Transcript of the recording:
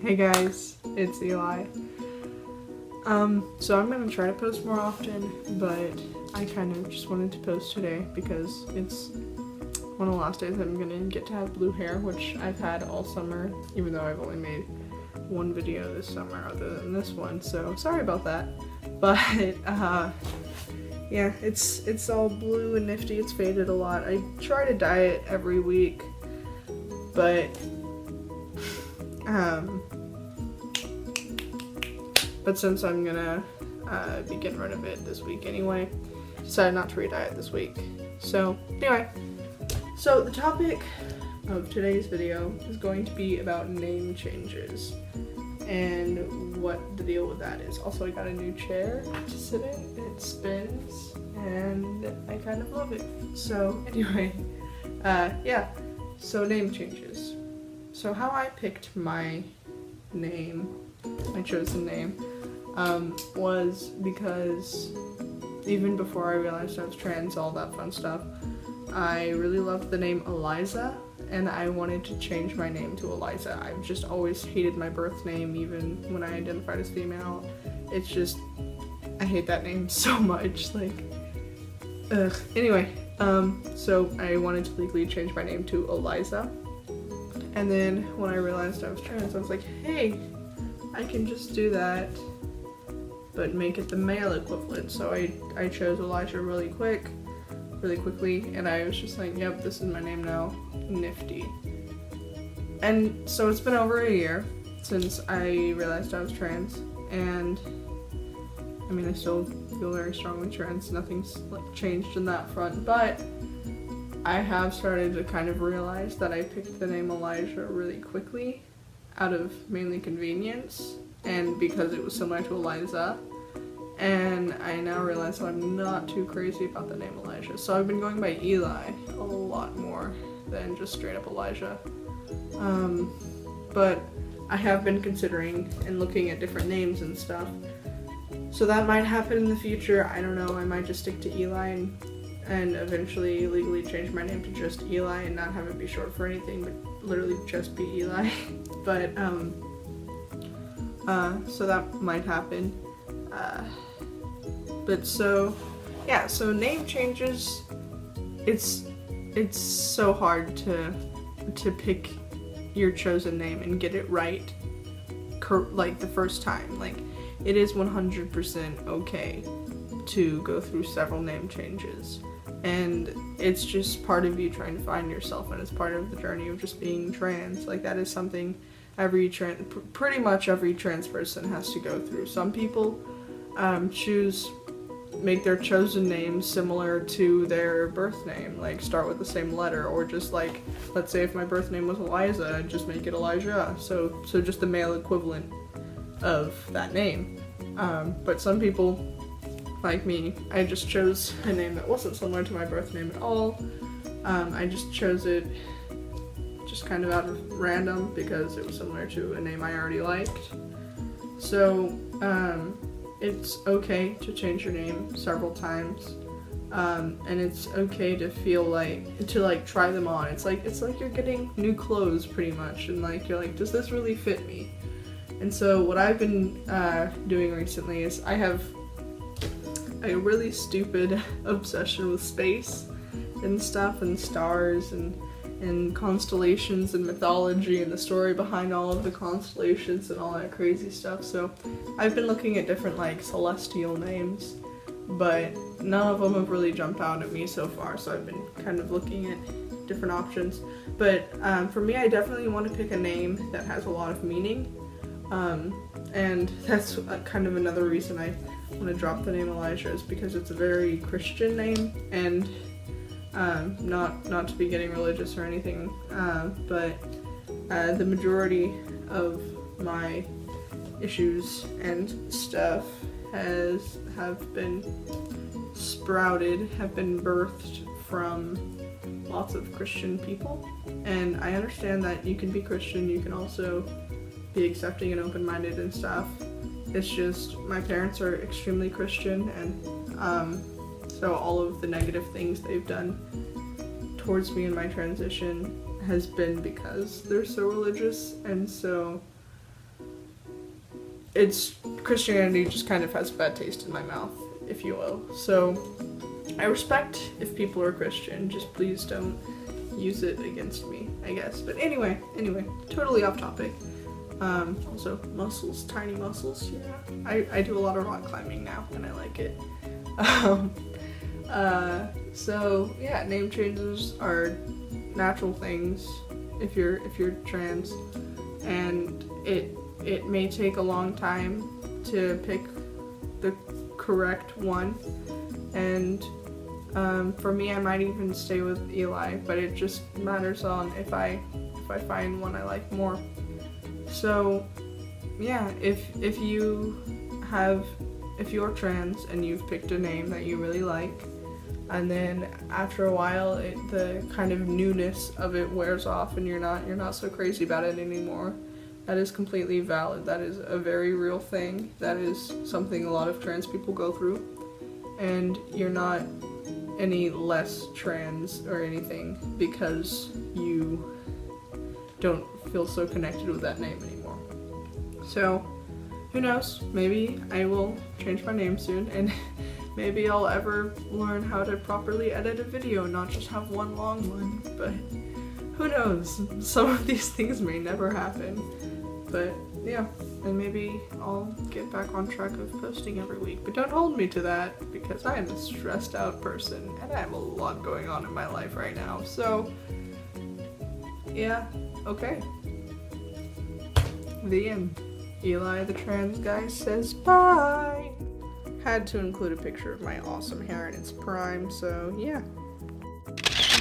Hey guys, it's Eli. So I'm gonna try to post more often, but I kind of just wanted to post today because it's one of the last days I'm gonna get to have blue hair, which I've had all summer, even though I've only made one video this summer other than this one, so sorry about that. But, yeah, it's all blue and nifty, it's faded a lot. I try to dye it every week, but since I'm gonna be getting rid of it this week anyway, decided not to re-dye it this week. So anyway, so the topic of today's video is going to be about name changes and what the deal with that is. Also, I got a new chair to sit in, it spins, and I kind of love it. So anyway, yeah, so name changes. So how I picked my name, my chosen name, was because even before I realized I was trans, all that fun stuff, I really loved the name Eliza, and I wanted to change my name to Eliza. I've just always hated my birth name, even when I identified as female. It's just, I hate that name so much, like, ugh. Anyway, so I wanted to legally change my name to Eliza, and then when I realized I was trans, I was like, hey, I can just do that, but make it the male equivalent. So I chose Elijah really quickly, and I was just like, yep, this is my name now, Nifty. And so it's been over a year since I realized I was trans, and I mean, I still feel very strongly trans, nothing's like changed in that front, but I have started to kind of realize that I picked the name Elijah really quickly out of mainly convenience and because it was similar to Eliza, and I now realize that I'm not too crazy about the name Elijah. So I've been going by Eli a lot more than just straight up Elijah. But I have been considering and looking at different names and stuff. So that might happen in the future, I don't know, I might just stick to Eli and eventually legally change my name to just Eli and not have it be short for anything, but literally just be Eli. But, so that might happen. But so, yeah, so name changes, it's so hard to pick your chosen name and get it right, like the first time. Like, it is 100% okay to go through several name changes, and it's just part of you trying to find yourself, and it's part of the journey of just being trans. Like, that is something pretty much every trans person has to go through. Some people make their chosen name similar to their birth name, like start with the same letter, or just like, let's say if my birth name was Eliza, I'd just make it Elijah, so just the male equivalent of that name. But some people, like me, I just chose a name that wasn't similar to my birth name at all. I just chose it just kind of out of random because it was similar to a name I already liked. So, it's okay to change your name several times, and it's okay to feel like, try them on. It's like you're getting new clothes pretty much, and like, you're like, does this really fit me? And so what I've been doing recently is I have a really stupid obsession with space and stuff, and stars and constellations and mythology and the story behind all of the constellations and all that crazy stuff. So I've been looking at different like celestial names, but none of them have really jumped out at me so far, so I've been kind of looking at different options. But for me, I definitely want to pick a name that has a lot of meaning, and that's kind of another reason I want to drop the name Elijah, is because it's a very Christian name, and not to be getting religious or anything, but the majority of my issues and stuff have been birthed from lots of Christian people, and I understand that you can be Christian, you can also be accepting and open-minded and stuff. It's just my parents are extremely Christian, and so all of the negative things they've done towards me in my transition has been because they're so religious, and so it's Christianity just kind of has a bad taste in my mouth, if you will. So I respect if people are Christian, just please don't use it against me, I guess. But anyway, totally off topic. Also, muscles, tiny muscles, yeah. I do a lot of rock climbing now, and I like it. So yeah, name changes are natural things if you're trans, and it may take a long time to pick the correct one, and for me, I might even stay with Eli, but it just matters on if I find one I like more. So yeah, if you're trans and you've picked a name that you really like, and then after a while the kind of newness of it wears off and you're not so crazy about it anymore, that is completely valid. That is a very real thing. That is something a lot of trans people go through, and you're not any less trans or anything because you don't feel so connected with that name anymore. So who knows, maybe I will change my name soon, and maybe I'll ever learn how to properly edit a video, not just have one long one, but who knows, some of these things may never happen. But yeah, and maybe I'll get back on track of posting every week, but don't hold me to that, because I am a stressed out person, and I have a lot going on in my life right now, so yeah, okay. The end. Eli the trans guy says bye! Had to include a picture of my awesome hair in its prime, so yeah.